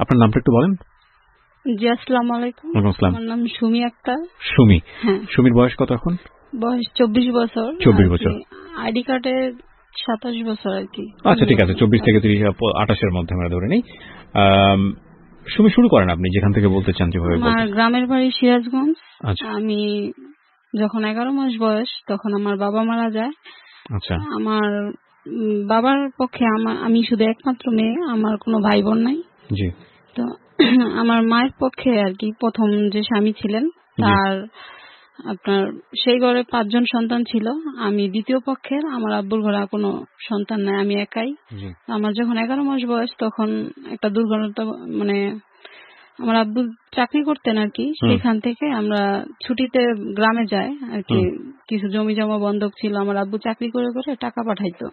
আপনার নামটা একটু বলেন। জি, আসসালামু আলাইকুম। ওয়ালাইকুম আসসালাম। আমার নাম সুমি আক্তার। সুমি। হ্যাঁ। সুমির বয়স কত এখন? বয়স 24 বছর। 24 বছর। আইডি কার্ডে 27 বছর আর কি। আচ্ছা, ঠিক আছে, 24 থেকে 30, 28-এর মধ্যে আমরা ধরে নিই। সুমি, শুরু করেন আপনি যেখান থেকে বলতে চান, যেভাবে বলতে। আমার গ্রামের বাড়ি সিরাজগঞ্জ। আচ্ছা। আমি যখন 11 মাস বয়স তখন আমার বাবা মারা যায়। আচ্ছা। আমার বাবার পক্ষে আমি শুধু একমাত্র মেয়ে, আমার কোনো ভাই বোন নাই। জি। তো আমার মায়ের পক্ষে আর কি প্রথম যে স্বামী ছিলেন তার আপনার সেই ঘরে 5 জন সন্তান ছিল। আমি দ্বিতীয় পক্ষের, আমার আব্বুর ঘরে কোনো সন্তান নাই, আমি একাই। আমার যখন 11 মাস বয়স তখন একটা দুর্ঘটনা, মানে আমার আব্বু চাকরি করতেন আর কি, সেখান থেকে আমরা ছুটিতে গ্রামে যাই আর কি। কিছু জমি জমা বন্ধক ছিল, আমার আব্বু চাকরি করে করে টাকা পাঠাইতো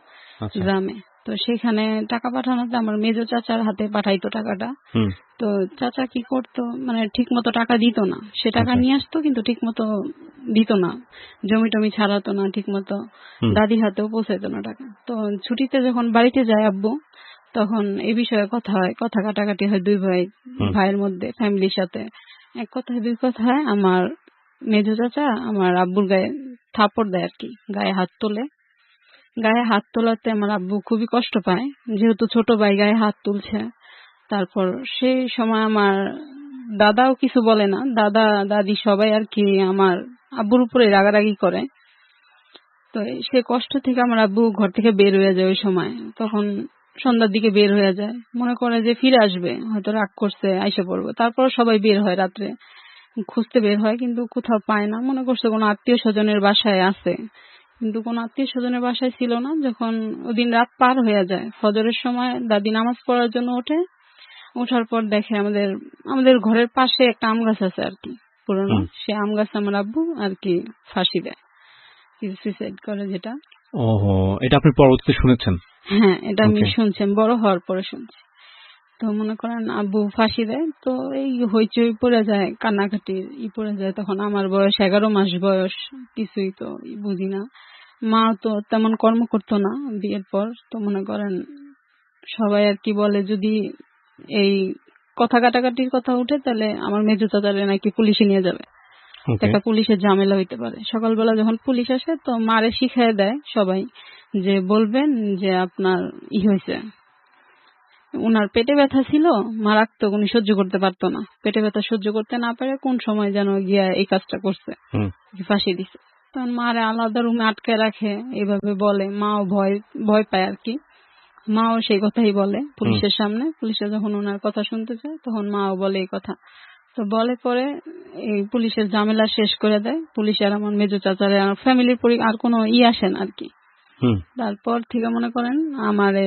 গ্রামে। তো সেখানে টাকা পাঠানোতে আমার মেজো চাচার হাতে পাঠাইতো টাকাটা। তো চাচা কি করতো, মানে ঠিক মতো টাকা দিত না। সে টাকা নিয়ে আসতো কিন্তু ঠিক মতো দিত না, জমি টমি ছাড়াতো না ঠিক মতো, দাদি হাতেও পৌঁছাইতো না টাকা। তো ছুটিতে যখন বাড়িতে যায় আব্বু, তখন এই বিষয়ে কথা হয়, কথা কাটাকাটি হয় দুই ভাইয়ের মধ্যে, ফ্যামিলির সাথে। এক কথায় দুই কথায় আমার মেজো চাচা আমার আব্বুর গায়ে থাপ্পড় দেয় আর কি, গায়ে হাত তোলে। গায়ে হাত তোলাতে আমার আব্বু খুবই কষ্ট পায়, যেহেতু ছোট ভাই গায়ে হাত তুলছে। তারপর সেই সময় আমার দাদাও কিছু বলে না, দাদা দাদি সবাই আর কি আমার আব্বুর উপরে রাগারাগি করে। তো সে কষ্ট থেকে আমার আব্বু ঘর থেকে বের হয়ে যায় ওই সময়। তখন সন্ধ্যার দিকে বের হয়ে যায়, মনে করে যে ফিরে আসবে, হয়তো রাগ করছে আইসা পড়বো। তারপর সবাই বের হয়, রাত্রে খুঁজতে বের হয়, কিন্তু কোথাও পায় না। মনে করছে কোনো আত্মীয় স্বজনের বাসায় আছে, কিন্তু কোনো আত্মীয় স্বজনের বাসায় ছিল না। যখন ওদিন রাত পার হয়ে যায়, ফজরের সময় দাদি নামাজ পড়ার জন্য ওঠে। ওঠার পর দেখে আমাদের ঘরের পাশে একটা আম গাছ আছে আর কি, পুরনো। সে আম গাছ আমার আব্বু আর কি ফাঁসি দেয়, সুইসাইড করে যেটা। ওহো, এটা আপনি পরবর্তীতে শুনেছেন? হ্যাঁ, এটা আমি শুনছি, বড় হওয়ার পরে শুনছি। তো মনে করেন আব্বু ফাঁসি দেয়, তো এই হইচই পড়ে যায়, কান্নাকাটি পড়ে যায়। তখন আমার বয়স 11 মাস বয়স, কিছুই তো বুঝি না। মা তো তেমন কর্ম করতো না বিয়ের পর। তো মনে করেন সবাই আর কি বলে, যদি এই কথা কাটাকাটির কথা উঠে তাহলে আমার মেজো চাচারে নাকি পুলিশে নিয়ে যাবে, একটা পুলিশের ঝামেলা হইতে পারে। সকালবেলা যখন পুলিশ আসে তো মারে শিখিয়ে দেয় সবাই, যে বলবেন যে আপনার হয়েছে, উনার পেটে ব্যথা ছিল মারাত্মক, উনি সহ্য করতে পারতো না। পেটে ব্যথা সহ্য করতে না পারে কোন সময় যেন গিয়া এই কাজটা করছে, ফাঁসি দিছে। তখন মারে আলাদা রুমে আটকে রাখে, এইভাবে বলে। মাও ভয় পায় আর কি। মাও সেই কথাই বলে পুলিশের সামনে। পুলিশে যখন ওনার কথা শুনতে চায় তখন মাও বলে এই কথা। তো বলে পরে এই পুলিশের ঝামেলা শেষ করে দেয়। পুলিশ আর আমার মেজো চাচারে আর ফ্যামিলির আর কোনো আসে না আর কি। তারপর থেকে মনে করেন আমারে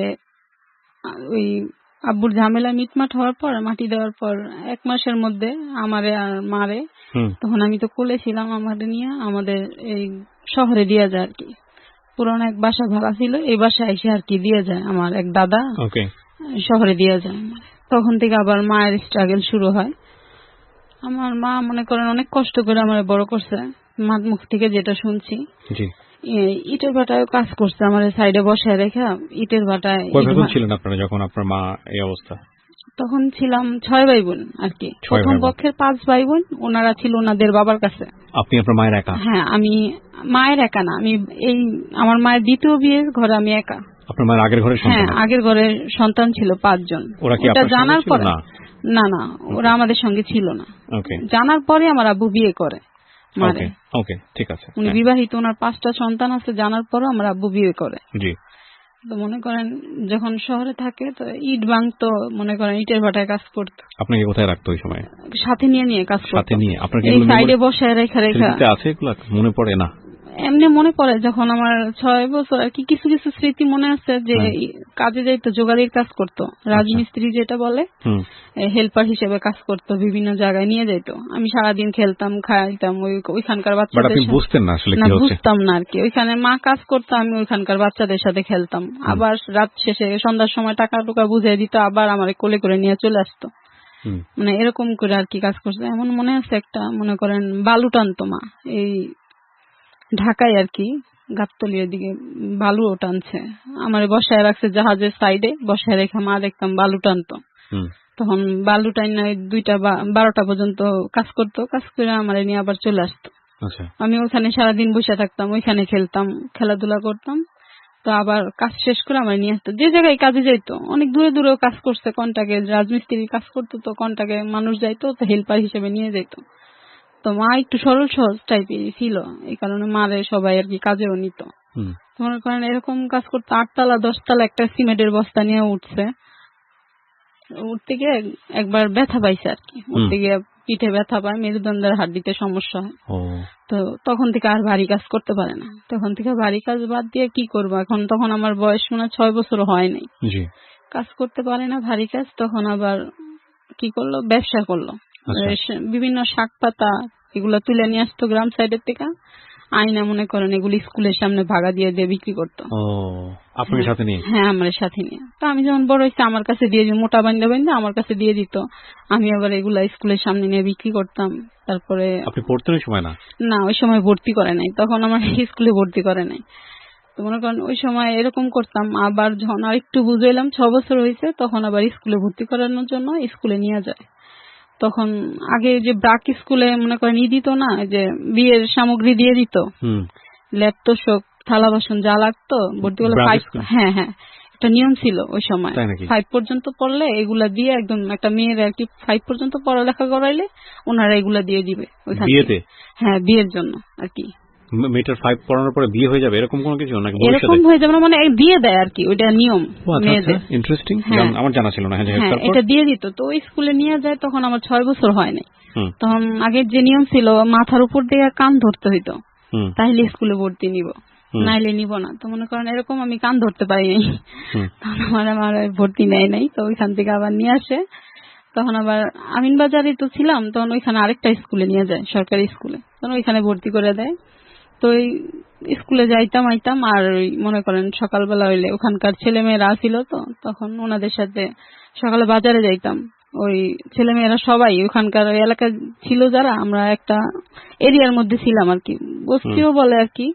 ওই আব্বুর ঝামেলা মিটমাট হওয়ার পর, মাটি দেওয়ার পর 1 মাসের মধ্যে আমারে আর মারে, তখন আমি তো কোলে ছিলাম, আমাদের নিয়ে আমাদের এই শহরে দিয়ে যায় আর কি। পুরনো এক বাসা ভাড়া ছিল, এই বাসায় এসে আর কি দিয়ে যায় আমার এক দাদা, শহরে দিয়ে যায়। তখন থেকে আবার মায়ের স্ট্রাগল শুরু হয়। আমার মা মনে করেন অনেক কষ্ট করে আমার বড় করছে, মার মুখ থেকে যেটা শুনছি। ইটের ভাটায় কাজ করছে, আমার সাইডে বসায় রেখে ইটের ভাটায়। ছিলেন আপনারা যখন আপনার মা এই অবস্থা? তখন ছিলাম 6 ভাই বোন আর কি। প্রথম পক্ষের 5 ভাই বোন, ওনারা ছিল ওনাদের বাবার কাছে। আপনি আপনার মায়ের একা? হ্যাঁ, আমি মায়ের একা না, আমি এই আমার মায়ের দ্বিতীয় বিয়ের ঘরে আমি একা। আপনার মায়ের আগের ঘরে সন্তান? হ্যাঁ, আগের ঘরে সন্তান ছিল 5 জন। ওটা জানার পর না, ওরা আমাদের সঙ্গে ছিল না। জানার পরে আমার আব্বু বিয়ে করে মারে। ঠিক আছে। উনি বিবাহিত, ওনার 5টা সন্তান আছে, জানার পরও আমার আব্বু বিয়ে করে। তো মনে করেন যখন শহরে থাকে তো ইট ভাঙতো, মনে করেন ইটের ভাটায় কাজ করতো। আপনাকে কোথায় রাখতো ওই সময়? সাথে নিয়ে কাজ করতো। সাথে নিয়ে? আপনার এই সাইডে বসে রেখা আছে এগুলো মনে পড়ে না? এমনি মনে পড়ে, যখন আমার 6 বছর আর কি, কিছু কিছু স্মৃতি মনে আছে। যে কাজে যাইতো, জোগালির কাজ করতো, রাজমিস্ত্রি যেটা বলে, হেল্পার হিসেবে কাজ করতো, বিভিন্ন জায়গায় নিয়ে যাইতো। আমি সারাদিন খেলতাম, খাইতাম ওইখানকার বাচ্চাদের সাথে। বুঝতেন না আসলে? না, বুঝতাম না আর কি। ওইখানে মা কাজ করতো, আমি ওইখানকার বাচ্চাদের সাথে খেলতাম। আবার রাত শেষে সন্ধ্যার সময় টাকা টুকা বুঝিয়ে দিত, আবার আমার কোলে করে নিয়ে চলে আসতো। মানে এরকম করে আর কি কাজ করছে। এমন মনে আছে একটা, মনে করেন বালু টানতো মা, এই ঢাকায় আর কি, গাবতলির দিকে বালু টানছে, আমার বসায় রাখছে জাহাজের সাইডে বসায় রেখে মা দেখতাম বালু টানতো। তখন বালু টাইনা 2টা বা 12টা পর্যন্ত কাজ করতো, কাজ করে আমার নিয়ে আবার চলে আসতো। আচ্ছা। আমি ওখানে সারাদিন বসে থাকতাম, ওইখানে খেলতাম, খেলাধুলা করতাম। তো আবার কাজ শেষ করে আমার নিয়ে আসতো, যে জায়গায় কাজে যাইতো, অনেক দূরে দূরেও কাজ করছে, কন্টাকে রাজমিস্ত্রির কাজ করতো, তো কন্টাকে মানুষ যাইতো, তো হেল্পার হিসেবে নিয়ে যেত। তো মা একটু সরল সহজ টাইপের ছিল, এই কারণে মারে সবাই আর কি কাজেও নিত। মনে করেন এরকম কাজ করতো, 8তলা 10তলা একটা সিমেন্টের বস্তা নিয়ে উঠছে, উঠতে গিয়ে একবার ব্যথা পাইছে আর কি, উঠতে গিয়ে পিঠে ব্যথা পায়, মেরুদণ্ডের হাড্ডিতে সমস্যা হয়। তো তখন থেকে আর ভারী কাজ করতে পারে না। তখন থেকে ভারী কাজ বাদ দিয়ে কি করবো এখন, তখন আমার বয়স 6 বছর হয় নাই, কাজ করতে পারে না ভারী কাজ। তখন আবার কি করলো, ব্যবসা করলো। বিভিন্ন শাক পাতা এগুলো তুলে নিয়ে আসতো গ্রাম সাইডের থেকে, আইনা মনে করেন এগুলি স্কুলের সামনে ভাগা দিয়ে দিয়ে বিক্রি করতো। আপনার সাথে নিয়ে? হ্যাঁ, আমার সাথে নিয়ে। তো আমি যখন বড় হয়েছি আমার কাছে দিয়ে মোটা বান্ধা বান্ধা আমার কাছে দিয়ে দিত, আমি আবার এগুলা স্কুলের সামনে নিয়ে বিক্রি করতাম। তারপরে আপনি পড়তেন ওই সময়? না, ওই সময় ভর্তি করে নাই, তখন আমার স্কুলে ভর্তি করে নাই। তো মনে করেন ওই সময় এরকম করতাম। আবার যখন আর একটু বুঝাইলাম, 6 বছর হয়েছে, তখন আবার স্কুলে ভর্তি করানোর জন্য স্কুলে নিয়ে যায়। তখন আগে যে ব্রাক স্কুলে মনে করেন দিত না, যে বিয়ের সামগ্রী দিয়ে দিত, ল্যাপ তোষক থালা বাসন যা লাগতো ভর্তি করলে। হ্যাঁ হ্যাঁ, একটা নিয়ম ছিল ওই সময়, 5 পর্যন্ত পড়লে এগুলা দিয়ে একদম একটা মেয়ের আর কি 5 পর্যন্ত পড়ালেখা করাইলে ওনারা এগুলা দিয়ে দিবে বিয়েতে। হ্যাঁ, বিয়ের জন্য আর কি। মেয়েটার 5 পড়ানোর পরে বিয়ে হয়ে যাবে এরকম কোনো কিছু নাকি? এরকম হয়ে যাবে মানে দিয়ে দেয় আর কি, ওইটা নিয়ম মেয়েদের। ইন্টারেস্টিং, আমার জানা ছিল না। হ্যাঁ, এটা দিয়ে দিত। তো ওই স্কুলে নিয়ে যায়, তখন আমার 6 বছর হয় নাই। তখন আগের যে নিয়ম ছিল, মাথার উপর দিয়ে কান ধরতে হইতো, তাহলে স্কুলে ভর্তি নিব, নাইলে নিব না। তো মনে করেন এরকম আমি কান ধরতে পারি নাই, তখন আমার ভর্তি নেয় নাই। তো ওইখান থেকে আবার নিয়ে আসে। তখন আবার আমিনবাজারে তো ছিলাম, তখন ওইখানে আরেকটা স্কুলে নিয়ে যায়, সরকারি স্কুলে, তখন ওইখানে ভর্তি করে দেয়। তো ওই স্কুলে যাইতাম আইতাম, আর মনে করেন সকালবেলা হইলে ওখানকার ছেলে মেয়েরা ছিল, তো তখন ওনাদের সাথে সকালে বাজারে যাইতাম। ওই ছেলে মেয়েরা সবাই ওখানকার ওই এলাকা ছিল, যারা আমরা একটা এরিয়ার মধ্যে ছিলাম আর কি, বস্তিও বলে আর কি।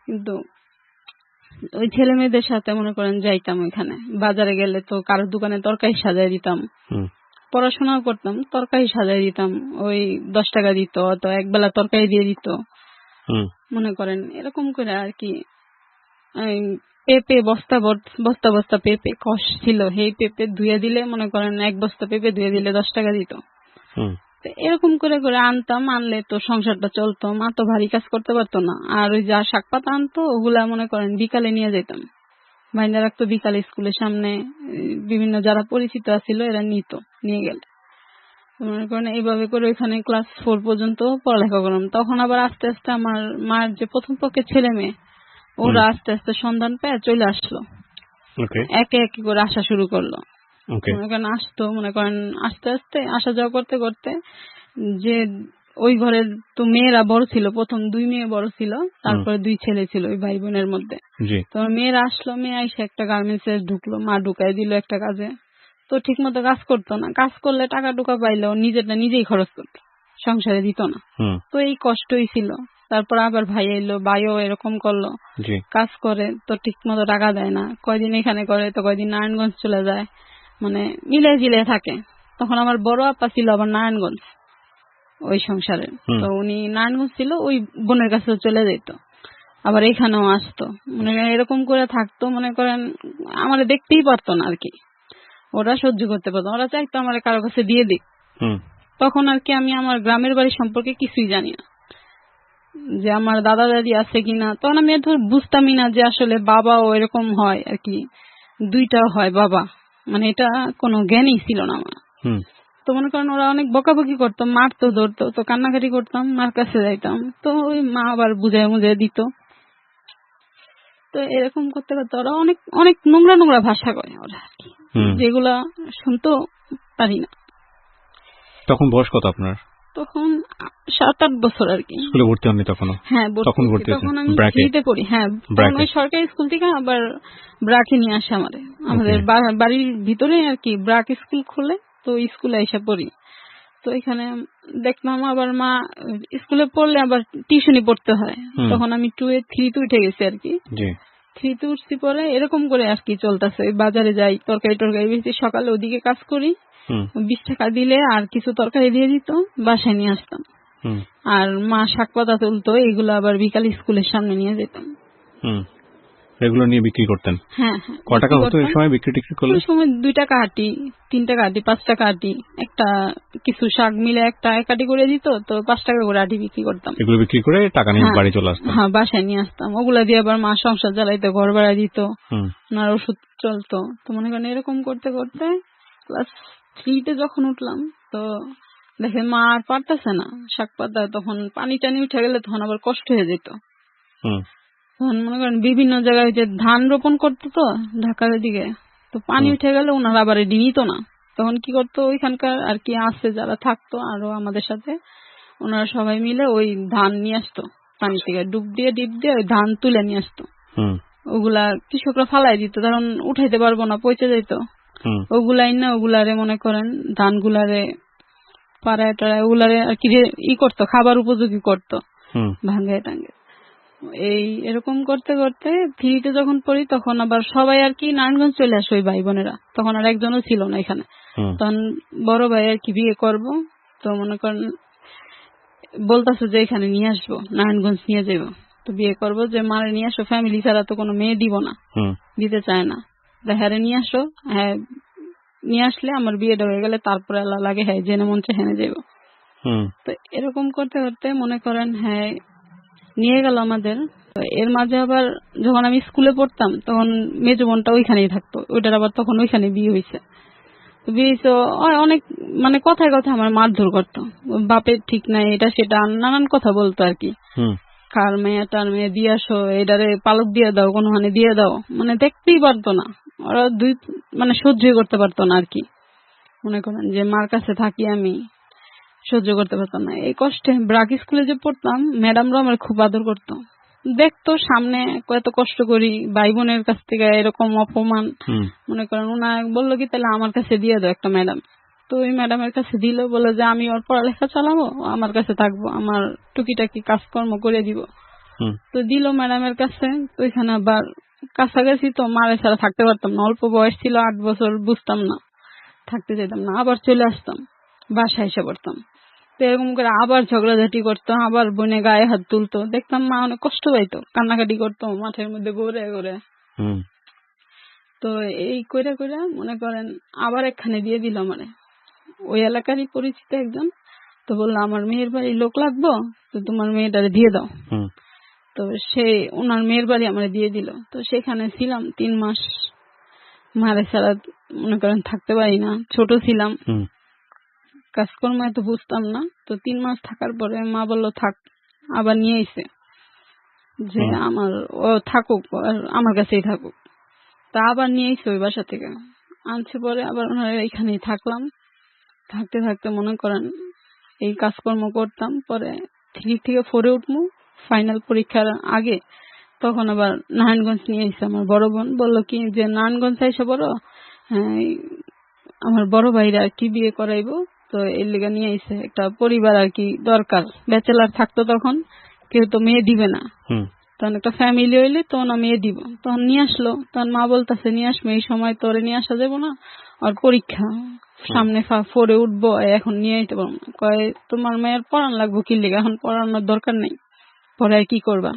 কিন্তু ওই ছেলে মেয়েদের সাথে মনে করেন যাইতাম ওইখানে। বাজারে গেলে তো কারোর দোকানে তরকারি সাজাই দিতাম, পড়াশোনাও করতাম, তরকারি সাজাই দিতাম। ওই 10 টাকা দিত, তো একবেলা তরকারি দিয়ে দিত। মনে করেন এরকম করে আর কি। পেঁপে বস্তা বস্তা পেঁপে কষ ছিল, সেই পেঁপে ধুয়ে দিলে মনে করেন 1 বস্তা পেঁপে ধুয়ে দিলে 10 টাকা দিত। এরকম করে করে আনতাম, আনলে তো সংসারটা চলতো। মা তো ভারী কাজ করতে পারতো না। আর ওই যা শাক পাতা আনতো ওগুলা মনে করেন বিকালে নিয়ে যেতাম, বাইন্দা রাখতো বিকালে স্কুলের সামনে। বিভিন্ন যারা পরিচিত ছিল এরা নিয়ে গেল। মনে করেন এইভাবে করে ওইখানে ক্লাস 4 পর্যন্ত পড়ালেখা করলাম। তখন আবার আস্তে আস্তে আমার মার যে প্রথম পক্ষের ছেলে মেয়ে, ওরা আস্তে আস্তে সন্ধান পেয়ে চলে আসলো, একে একে করে আসা শুরু করলো। মনে করেন আসতো, মনে করেন আস্তে আস্তে আসা যাওয়া করতে করতে, যে ওই ঘরের তো মেয়েরা বড় ছিল, প্রথম 2 মেয়ে বড় ছিল, তারপরে 2 ছেলে ছিল ওই ভাই বোনের মধ্যে। তো মেয়েরা আসলো, মেয়ে এসে একটা গার্মেন্টসে ঢুকলো, মা ঢুকাই দিল একটা কাজে। তো ঠিক মতো কাজ করতো না, কাজ করলে টাকা টুকা পাইলেও নিজেরটা নিজেই খরচ করতো, সংসারে দিত না। তো এই কষ্টই ছিল। তারপর আবার ভাই এলো, ভাইও এরকম করলো, কাজ করে তো ঠিক মতো টাকা দেয় না, কয়দিন এখানে করে তো কয়দিন নারায়ণগঞ্জ চলে যায়, মানে মিলে জিলে থাকে। তখন আমার বড় আপা ছিল আবার নারায়ণগঞ্জ ওই সংসারে, তো উনি নারায়ণগঞ্জ ছিল, ওই বোনের কাছে চলে যেত, আবার এখানেও আসতো। মনে করেন এরকম করে থাকতো। মনে করেন আমার দেখতেই পারতো না আর কি, ওরা সহ্য করতে পারতো, ওরা চাইতো আমার কারো কাছে দিয়ে দিক। তখন আর কি আমি আমার গ্রামের বাড়ি সম্পর্কে কিছুই জানি না, যে আমার দাদা দাদি আছে কিনা। তখন আমি এত বুঝতামই না যে আসলে বাবাও এরকম হয় আর কি, 2টাও হয় বাবা, মানে এটা কোনো জ্ঞানই ছিল না আমার। তো মনে করেন ওরা অনেক বকাবকি করতো, মারতো, ধরতো, তো কান্নাকাটি করতাম, মার কাছে যাইতাম, তো ওই মা আবার বুঝাই দিত। তো এরকম করতে করতে ওরা অনেক অনেক নোংরা নোংরা ভাষা কয় ওরা আর কি, যেগুলা শুনতেও পারি না। তখন বয়স কত আপনার? তখন 7-8 বছর আর কি। স্কুলে ভর্তি হননি তখনও? হ্যাঁ, তখন আমি ফ্রিতে পড়ি। হ্যাঁ, তখন ওই সরকারি স্কুল থেকে আবার ব্রাকে নিয়ে আসে আমাদের বাড়ির ভিতরে আর কি, ব্রাক স্কুল খুলে, তো স্কুলে এসে পড়ি। তো এখানে দেখলাম আবার মা স্কুলে পড়লে আবার টিউশনি পড়তে হয়। তখন আমি 3-তে উঠে গেছি আর কি। 3-তে উঠছি, পরে এরকম করে আর কি চলতেছে। বাজারে যাই, তরকারি বেশি, সকালে ওদিকে কাজ করি, হুম 20 টাকা দিলে আর কিছু তরকারি দিয়ে দিত, বাসায় নিয়ে আসতাম। হুম আর মা শাক পাতা তুলতো, এগুলো আবার বিকাল স্কুলের সামনে নিয়ে যেতাম। হুম এগুলো নিয়ে বিক্রি করতেন? হ্যাঁ হ্যাঁ, ক টাকা বিক্রি হতো এই করতাম। সময় বিক্রি টিক্রি করলে? ওই সময় 2 টাকা আটি, 3 টাকা আটি, 5 টাকা আটি, একটা কিছু শাক মিলে একটা এক আটি করে দিত, তো 5 টাকা করে আটি বিক্রি করতাম। এগুলো বিক্রি করে টাকা নিয়ে হ্যাঁ বাড়ি চলে আসতেন? হ্যাঁ, বাসায় নিয়ে আসতাম। ওগুলা দিয়ে আবার মা সংসার চালাইতো, ঘর ভাড়া দিত, হুম ওনার ওষুধ চলতো। তো মনে করেন এরকম করতে করতে ক্লাস 3-তে যখন উঠলাম, তো দেখে মা আর পারতেছে না শাক পাতা, তখন পানি টানি উঠে গেলে তখন আবার কষ্ট হয়ে যেত। হুম তখন মনে করেন বিভিন্ন জায়গায় যে ধান রোপণ করতো তো ঢাকার দিকে, তো পানি হুম উঠে গেলে ওনারা আবার এটি নিত না। তখন কি করতো, ওইখানকার আর কি আছে যারা থাকতো আরো আমাদের সাথে, ওনারা সবাই মিলে ওই ধান নিয়ে আসতো, পানি থেকে ডিপ দিয়ে ওই ধান তুলে নিয়ে আসতো। হুম ওগুলা কৃষকরা ফালাই দিত, কারণ উঠাইতে পারবো না, পচে যেত। হুম ওগুলাই না, ওগুলারে মনে করেন ধান গুলারে পাড়ায় টাড়ায় ওগুলারে আর কি ই করতো, খাবার উপযোগী করতো, হুম ভাঙ্গে টাঙ্গে। এই এরকম করতে করতে 3-তে যখন পড়ি, তখন আবার সবাই আর কি নারায়ণগঞ্জ চলে আসে, ওই ভাই বোনেরা। তখন আর একজনও ছিল না এখানে। হুম তখন বড় ভাই আর কি বিয়ে করব, তো মনে করেন বলতেছে যে এখানে নিয়ে আসবো, নারায়ণগঞ্জ নিয়ে যাবো। তো বিয়ে করব, যে মারে নিয়ে আসো, ফ্যামিলি ছাড়া তো কোনো মেয়ে দিব না, হুম দিতে চায় না। হ্যাঁ নিয়ে আসো, হ্যাঁ নিয়ে আসলে আমার বিয়েটা হয়ে গেলে তারপরে আল্লাহ লাগে হ্যাঁ জেনে মন চায় হেনে যাবো। হুম তো এরকম করতে করতে মনে করেন হ্যাঁ নিয়ে গেল আমাদের। তো এর মাঝে আবার যখন আমি স্কুলে পড়তাম, তখন মেজো বোনটা ওইখানেই থাকতো, ওইটার আবার তখন ওইখানে বিয়ে হয়েছে। তো বিয়ে হয়েছে, অনেক মানে কথায় কথা আমার মারধর করতো, বাপের ঠিক নাই এটা সেটা নানান কথা বলতো আর কি। হুম কার মেয়ে টার মেয়ে দিয়ে আসো, এটারে পালক দিয়ে দাও, কোনোখানে দিয়ে দাও, মানে দেখতেই পারতো না ওরা মানে সহ্যই করতে পারতো না আর কি। মনে করেন যে মার কাছে থাকি আমি, সহ্য করতে পারতাম না এই কষ্টে। ব্রাক স্কুলে যে পড়তাম, ম্যাডামরা আমার খুব আদর করতো, দেখতো সামনে কত কষ্ট করি, ভাই বোনের কাছ থেকে এরকম অপমান। হুম মনে করেন ওনা বললো কি তাহলে আমার কাছে দিয়ে দাও একটা ম্যাডাম। তো ওই ম্যাডামের কাছে দিল, বলে যে আমি ওর পড়ালেখা চালাবো, আমার কাছে থাকবো, আমার টুকিটাকি কাজকর্ম করে দিব। হুম তো দিল ম্যাডামের কাছে। তো ওইখানে আবার কাছাকাছি, তো মারে ছাড়া থাকতে পারতাম না, অল্প বয়স ছিল, 8 বছর, বুঝতাম না, থাকতে চাইতাম না, আবার চলে আসতাম, বাসায় এসে পড়তাম। তো এরকম করে আবার ঝগড়াঝাটি করতো, আবার বোনে গায়ে হাত তুলতো, দেখতাম মা অনেক কষ্ট পাইতো, কান্নাকাটি করতো মাঠের মধ্যে ঘুরে ঘুরে। হুম তো এই কইরা কইরা মনে করেন আবার একখানে দিয়ে দিল মানে, ওই এলাকারই পরিচিত একজন। তো বললো আমার মেয়ের বাড়ি লোক লাগবো, তো তোমার মেয়েটারে দিয়ে দাও। হুম তো সে ওনার মেয়ের বাড়ি আমার দিয়ে দিল। তো সেখানে ছিলাম 3 মাস, মারে ছাড়া মনে করেন থাকতে পারি না, ছোট ছিলাম, হুম কাজকর্ম এত বুঝতাম না। তো 3 মাস থাকার পরে মা বলল থাক, আবার নিয়ে এসে যে হুম আমার ও থাকুক, আর আমার কাছেই থাকুক। তা আবার নিয়ে এসে ওই বাসা থেকে আনছে, পরে আবার ওনার এখানেই থাকলাম। থাকতে থাকতে মনে করেন এই কাজকর্ম করতাম। পরে 3 থেকে 4-এ উঠবো, ফাইনাল পরীক্ষার আগে, তখন আবার নারায়ণগঞ্জ নিয়ে এসে আমার বড় বোন বললো কি যে নারায়ণগঞ্জ এসে বড়, হ্যাঁ আমার বড় ভাইরা আর কি বিয়ে করাইবো, তো এর লেগে নিয়ে এসে একটা পরিবার আর কি দরকার, ব্যাচেলার থাকতো তখন, কেউ তো মেয়ে দিবে না, হুম তখন একটা ফ্যামিলি হইলে তখন মেয়ে দিব। তখন নিয়ে আসলো, তখন মা বলতেছে নিয়ে আসবো, এই সময় তোরে নিয়ে আসা যাবো না, আর পরীক্ষা সামনে 4-এ উঠবো, এখন নিয়ে আইতে পারবো না। কয় তোমার মেয়ের পড়ান লাগবো কি লেগে, এখন পড়ানোর দরকার নেই, পরে আর কি করবা।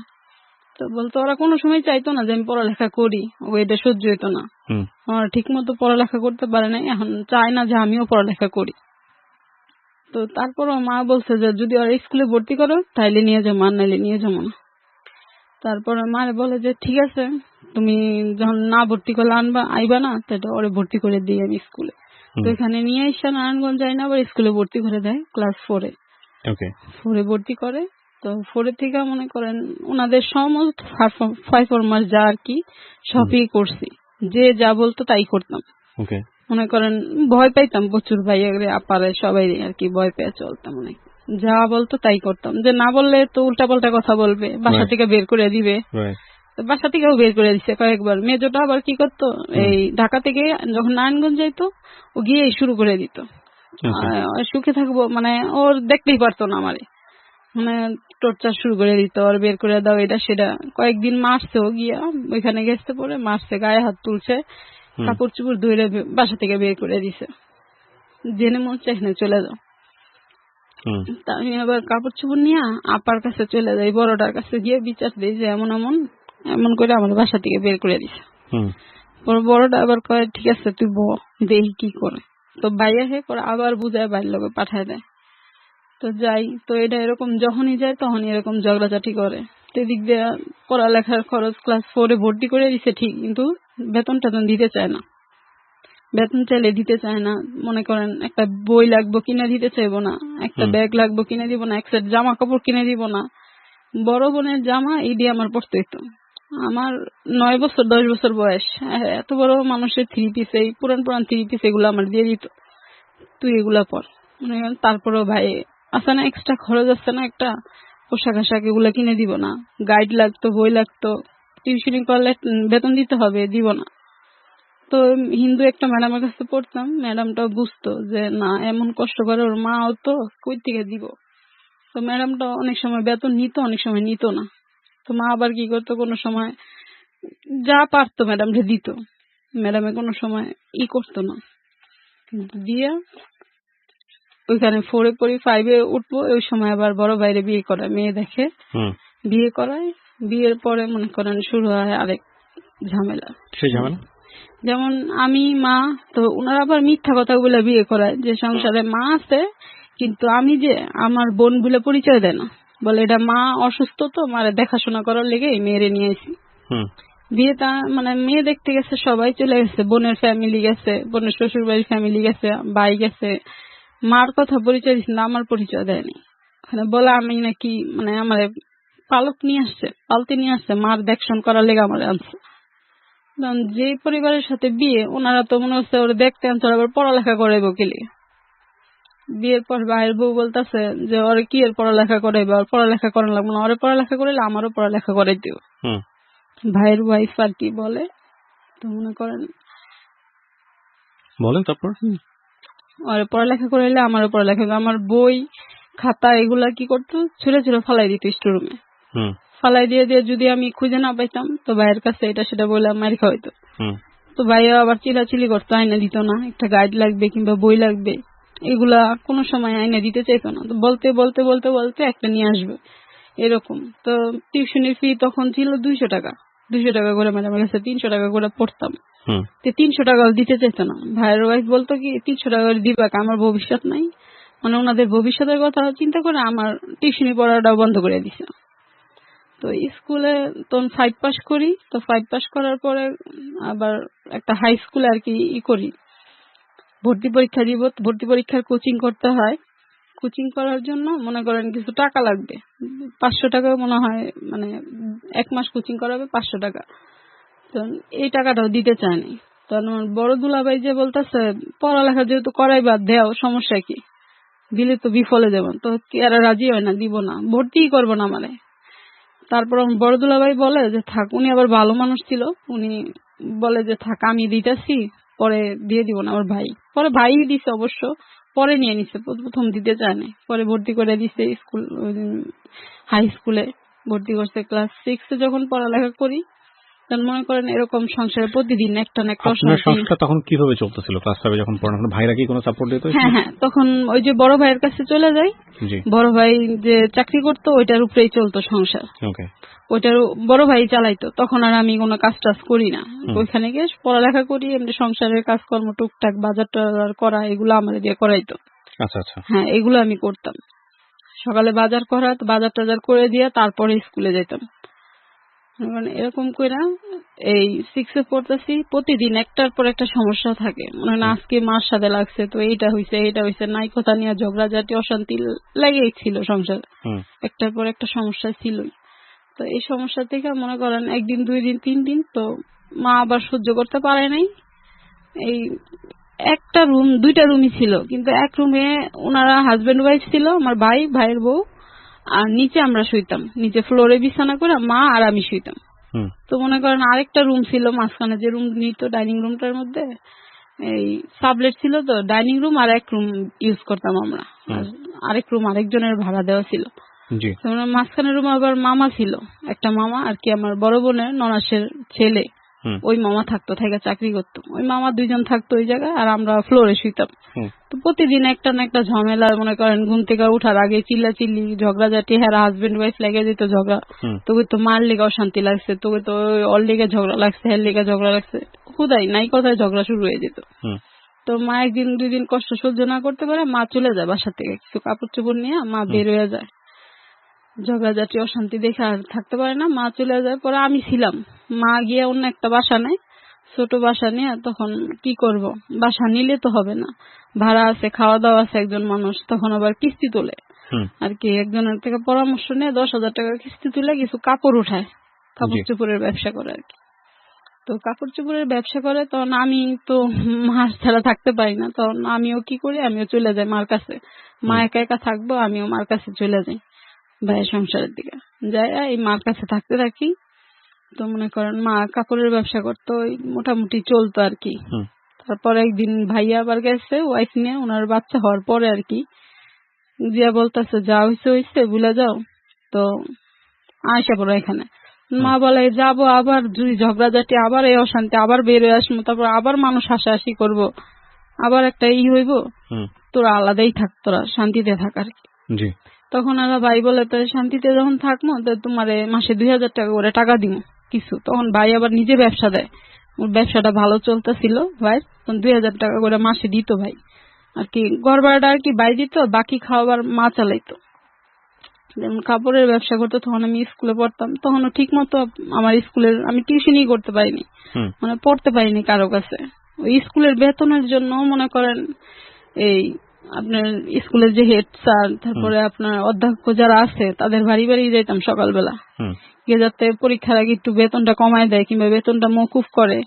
তো বলতো ওরা কোনো সময় চাইতো না যে আমি পড়ালেখা করি, এটা সহ্য হইতো না, হুম আমার ঠিক মতো পড়ালেখা করতে পারে নাই, এখন চায় না যে আমিও পড়ালেখা করি। তো তারপরও মা বলছে যে যদি ওরা স্কুলে ভর্তি করো তাইলে নিয়ে যাবো, আর নাইলে নিয়ে যাবো না। তারপরে মারে বলে যে ঠিক আছে, তুমি যখন না ভর্তি করলে আইবা না, তাহলে ওরে ভর্তি করে দিই আমি স্কুলে। তো হুম এখানে নিয়ে এসে নারায়ণগঞ্জ যাই না, আবার স্কুলে ভর্তি করে দেয় ক্লাস 4-এ। ওকে 4-এ ভর্তি করে। তো 4-এ থেকে মনে করেন ওনাদের সমস্ত পারফরমেন্স যা আর কি সবই করছি, যে যা বলতো তাই করতাম। ওকে মনে করেন ভয় পাইতাম প্রচুর, ভাইয়ারে আপারে সবাই আর কি ভয় পেয়ে চলতাম, অনেক যা বলতো তাই করতাম, যে না বললে তো উল্টা পাল্টা কথা বলবে, বাসা থেকে বের করে দিবে। রাইট তো বাসা থেকেও বের করে দিচ্ছে কয়েকবার। মেজোটা আবার কি করতো, এই ঢাকা থেকে যখন নারায়ণগঞ্জ যাইতো, ও গিয়ে শুরু করে দিত, ওকে সুখে থাকবো, মানে ওর দেখতেই পারতো না আমারে, মানে টর্চার শুরু করে দিত, আর বের করে দাও এটা সেটা। কয়েকদিন মারছে ও গিয়া, ওইখানে গেছে, পরে মারছে, গায়ে হাত তুলছে, কাপড় চুপড় ধুয়ে বাসা থেকে বের করে দিছে। জেনে মন চাই না চলে যাও। তা আমি আবার কাপড় চোপড় নিয়ে আপার কাছে চলে যাই, বড়টার কাছে গিয়ে বিচার দিই যে এমন এমন এমন করে আমার বাসা থেকে বের করে দিছে। বড়টা আবার কয় ঠিক আছে তুই দেখি কি করে। তো ভাইয়া হে পরে আবার বুঝায় বাইর লোকে পাঠায় দেয়। তো যাই, তো এটা এরকম যখনই যায় তখনই এরকম ঝগড়াঝাটি করে। তো এদিক দিয়ে পড়ালেখার খরচ ক্লাস 4 ভর্তি করে দিছে ঠিক, কিন্তু বেতন টেতন দিতে চায় না। বেতন চাইলে দিতে চায় না। মনে করেন একটা বই লাগবো কিনে দিতে চাইবো না, একটা ব্যাগ লাগবো কিনে দিব না, এক সেট জামা কাপড় কিনে দিব না। বড় বোনের জামা এই দিয়ে আমার পড়তে হইতো। আমার 9 বছর 10 বছর বয়স, এত বড় মানুষের 3 পিস, এই পুরান 3 পিস এগুলো আমার দিয়ে দিত, তুই এগুলা পর। মনে করেন তারপরেও ভাই আছে না এক্সট্রা খরচ আছে না, একটা পোশাক আশাক এগুলা কিনে দিব না। গাইড লাগতো, বই লাগতো, টিউশনি করলে বেতন দিতে হবে, দিব না। তো হিন্দু একটা ম্যাডামের কাছে পড়তাম, ম্যাডামটাও বুঝতো যে না এমন কষ্ট করে ওর মাও তো কই থেকে দিব। তো ম্যাডামটা অনেক সময় বেতন নিত, অনেক সময় নিত না। তো মা আবার কি করতো, কোনো সময় যা পারতো ম্যাডামটা দিত, ম্যাডামে কোনো সময় করতো না। দিয়ে ওইখানে 4 পড়ি, 5 উঠবো, ওই সময় আবার বড় ভাইরে বিয়ে করায়, মেয়ে দেখে বিয়ে করায়। বিয়ের পরে মনে করেন শুরু হয় আরেক ঝামেলা। সেই ঝামেলা যেমন আমি মা, তো ওনারা আবার মিথ্যা কথা বলে বিয়ে করায় যে সংসারে মা আছে, কিন্তু আমি যে আমার বোন বলে পরিচয় দেয় না, বলে এটা মা অসুস্থ তো মারে দেখাশোনা করার লেগে মেয়েরে নিয়ে আসি। বিয়েটা মানে মেয়ে দেখতে গেছে, সবাই চলে গেছে, বোনের ফ্যামিলি গেছে, বোনের শ্বশুর বাড়ির ফ্যামিলি গেছে, ভাই গেছে, মার কথা পরিচয় দিচ্ছে না, আমার পরিচয় দেয়নি। ওখানে বলে আমি নাকি মানে আমার পালক নিয়ে আসছে, পালতে নিয়ে আসছে, মার দেখশন করার লেগে আমার আনছে। যে পরিবারের সাথে বিয়ে, ওনারা তো মনে হচ্ছে ওরা দেখতে আনছে, আবার পড়ালেখা করাইবো কেলে। বিয়ের পর ভাইয়ের বউ বলতেছে যে ওরে কি এর পড়ালেখা করাইবো, আর পড়ালেখা করানো লাগবে না, ওরে পড়ালেখা করাইলে আমারও পড়ালেখা করাই দিও। ভাইয়ের ওয়াইফ আর কি বলে, তো মনে করেন বলেন তারপর ওরে পড়ালেখা করাইলে আমারও পড়ালেখা, আমার বই খাতা এগুলা কি করতো, ছুঁড়ে ছুঁড়ে ফালাই দিত স্টোরুমে। ফালাই দিয়ে দিয়ে যদি আমি খুঁজে না পাইতাম তো ভাইয়ের কাছে এটা সেটা বলে মার খাওয়াইতো। তো ভাইয়া আবার চিলাচিলি করতো, আইনা দিত না। একটা গাইড লাগবে কিংবা বই লাগবে, এগুলা কোনো সময় আইনা দিতে চাইতো না। তো বলতে বলতে বলতে বলতে একটা নিয়ে আসবে এরকম। তো টিউশনের ফি তখন ছিল 200 টাকা, 200 টাকা করে ম্যাডামের কাছে 300 টাকা করে পড়তাম। 300 টাকা দিতে চাইতো না। ভাইয়ের ওয়াইফ বলতো কি 300 টাকা করে দিবা, আমার ভবিষ্যৎ নাই, মানে ওনাদের ভবিষ্যতের কথা চিন্তা করে আমার টিউশনি পড়াটাও বন্ধ করে দিছে। তো স্কুলে তখন 5 পাস করি। তো 5 পাস করার পরে আবার একটা হাই স্কুলে আর কি করি, ভর্তি পরীক্ষা দিব। ভর্তি পরীক্ষার কোচিং করতে হয়। কোচিং করার জন্য মনে করেন কিছু টাকা লাগবে, 500 টাকা মনে হয়, মানে 1 মাস কোচিং করাবে 500 টাকা। তো এই টাকাটাও দিতে চায়নি। তখন আমার বড় দুলাভাই যে বলতেছে পড়ালেখা যেহেতু করাইবা দেও, সমস্যা কি, দিলে তো বিফলে যাবেন। তো কি আর রাজি হয় না, দিব না, ভর্তিই করবো না মানে। তারপর আমার বড় দুলাভাই বলে যে থাক, উনি আবার ভালো মানুষ ছিল, উনি বলে যে থাক আমি দিতেছি, পরে দিয়ে দিব না। আমার ভাই পরে ভাই দিছে অবশ্য, পরে নিয়ে নিছে, প্রথম দিতে চায়নি, পরে ভর্তি করে দিছে স্কুল, হাই স্কুলে ভর্তি করছে। ক্লাস 6 যখন পড়ালেখা করি তখন মনে করেন এরকম সংসারে প্রতিদিন একটা না একটা সংসার তখন কিভাবে চলতেছিল? ক্লাস 5 যখন পড়ানো, ভাইরা কি কোনো সাপোর্ট দিত? হ্যাঁ, তখন ওই যে বড় ভাইয়ের কাছে চলে যাই, বড় ভাই যে চাকরি করতো ওইটার উপরেই চলতো সংসার, ওইটার বড় ভাই চালাইতো। তখন আর আমি কোনো কাজ টাজ করি না, ওইখানে গিয়ে পড়ালেখা করি, এমনি সংসারের কাজকর্ম টুকটাক বাজার টাজার করা এগুলো আমার দিয়ে করাইতো। আচ্ছা আচ্ছা, হ্যাঁ, এগুলো আমি করতাম। সকালে বাজার করা, বাজার টাজার করে দিয়ে তারপরে স্কুলে যেতাম। মানে এরকম করে এই 6 পড়তেছি, প্রতিদিন একটার পর একটা সমস্যা থাকে। মানে আজকে মার সাথে লাগছে, তো এইটা হইছে নাই কথা নিয়ে ঝগড়াঝাটি অশান্তি লেগেই ছিল সংসার, একটার পর একটা সমস্যা ছিলই। তো এই সমস্যা থেকে মনে করেন 1 দিন 2 দিন 3 দিন তো মা আবার সহ্য করতে পারে নাই। এই একটা রুম, 2টা রুমই ছিল, কিন্তু এক রুমে ওনারা হাজবেন্ড ওয়াইফ ছিল, আমার ভাই, ভাইয়ের বউ, আর নিচে আমরা শুইতাম, নিচে ফ্লোরে বিছানা করে মা আর আমি শুইতাম। তো মনে করেন আরেকটা রুম ছিল মাঝখানে, যে রুম নিত ডাইনিং রুমটার মধ্যে এই সাবলেট ছিল, তো ডাইনিং রুম আর এক রুম ইউজ করতাম আমরা, আরেক রুম আরেকজনের ভাড়া দেওয়া ছিল। মাঝখানের রুমে আবার মামা ছিল, একটা মামা আর কি, আমার বড় বোনের ননাসের ছেলে, হুম। ওই মামা থাকতো, থেকে চাকরি করতো। ওই মামা 2 জন থাকতো ওই জায়গায়, আর আমরা ফ্লোরে শুইতাম। হুম। তো প্রতিদিন একটা না একটা ঝামেলা, মনে করেন ঘুম থেকে উঠার আগে চিল্লাচিল্লি, ঝগড়াঝাটি, হ্যাঁ হাজবেন্ড ওয়াইফ লেগে যেত ঝগড়া। হুম। তোকে তো মার লেগে অশান্তি লাগছে, তোকে তো ওর লেগে ঝগড়া লাগছে, হের লেগে ঝগড়া লাগছে, খুদাই নাই কথায় ঝগড়া শুরু হয়ে যেত। হুম। তো মা 1 দিন 2 দিন কষ্ট সহ্য না করতে পারে, মা চলে যায় বাসা থেকে, কিছু কাপড় চোপড় নিয়ে মা বের হয়ে যায়। ঝগড়াঝাটি অশান্তি দেখে আর থাকতে পারে না, মা চলে যায়। পরে আমি ছিলাম, মা গিয়ে অন্য একটা বাসা নেয়, ছোট বাসা নিয়ে। তখন কি করব, বাসা নিলে তো হবে না, ভাড়া আছে, খাওয়া দাওয়া আছে, একজন মানুষ। তখন আবার কিস্তি তোলে হুম। আর কি, একজনের থেকে পরামর্শ নিয়ে 10,000 টাকা কিস্তি তুলে কিছু কাপড় উঠায়, কাপড় জি। চোপড়ের ব্যবসা করে আর কি। তো কাপড় চোপড়ের ব্যবসা করে, তখন আমি তো মাস ছাড়া থাকতে পারি না। তখন আমিও কি করি, আমিও চলে যাই মার কাছে। মা একা একা থাকবো, আমিও মার কাছে চলে যাই, ভাইয়ের সংসারের দিকে যাই। এই মার কাছে থাকতে থাকি। তো মনে করেন মা কাপড়ের ব্যবসা করতো, ওই মোটামুটি চলতো আর কি। হুম। তারপর একদিন ভাইয়া আবার গেছে ওয়াইফ নিয়ে, ওনার বাচ্চা হওয়ার পরে আর কি, জিয়া বলতেছে যা হইছে হইছে, ভুলে যাও, তো আয়সা পড়ো এখানে। মা বলে যাবো, আবার যদি ঝগড়াঝাটি, আবার এই অশান্তি, আবার বের হয়ে আসবো, তারপর আবার মানুষ হাসাহাসি করবো, আবার একটা হইব, তোরা আলাদাই থাক, তোরা শান্তিতে থাক আর কি। জি। তখন ওরা ভাই বলে, তো শান্তিতে যখন থাকবো, তো তোমার মাসে 2,000 টাকা করে টাকা দিব কিছু। তখন ভাই আবার নিজে ব্যবসা দেয়, ওর ব্যবসাটা ভালো চলতেছিল ভাই, তখন 2,000 টাকা করে মাসে দিত ভাই আর কি। ঘর ভাড়াটা আর কি ভাই দিত, বাকি খাওয়াবার মা চালাইতো। যেমন কাপড়ের ব্যবসা করতো, তখন আমি স্কুলে পড়তাম, তখনও ঠিক মতো আমার স্কুলের আমি টিউশনই করতে পারিনি, মানে পড়তে পারিনি কারো কাছে। ওই স্কুলের বেতনের জন্য মনে করেন এই আপনার স্কুলের যে হেড স্যার, তারপরে আপনার অধ্যক্ষ যারা আছে, তাদের বাড়ি বাড়ি যেতাম সকালবেলা গিয়ে, যাতে পরীক্ষার আগে একটু বেতনটা কমায় দেয় কিংবা বেতনটা মওকুফ করে।